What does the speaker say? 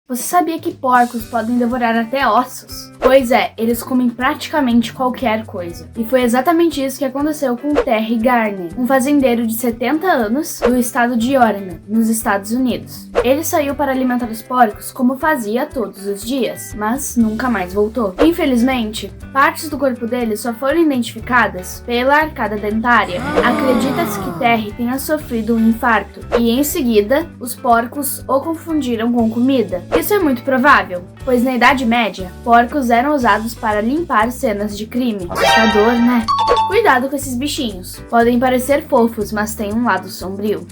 Você sabia que porcos podem devorar até ossos? Pois é, eles comem praticamente qualquer coisa. E foi exatamente isso que aconteceu com Terry Garner, um fazendeiro de 70 anos do estado de Oregon, nos Estados Unidos. Ele saiu para alimentar os porcos como fazia todos os dias, mas nunca mais voltou. Infelizmente, partes do corpo dele só foram identificadas pela arcada dentária. Acredita-se que Terry tenha sofrido um infarto e, em seguida, os porcos o confundiram com comida. Isso é muito provável, pois na Idade Média, porcos eram usados para limpar cenas de crime. Assustador, né? Cuidado com esses bichinhos. Podem parecer fofos, mas têm um lado sombrio.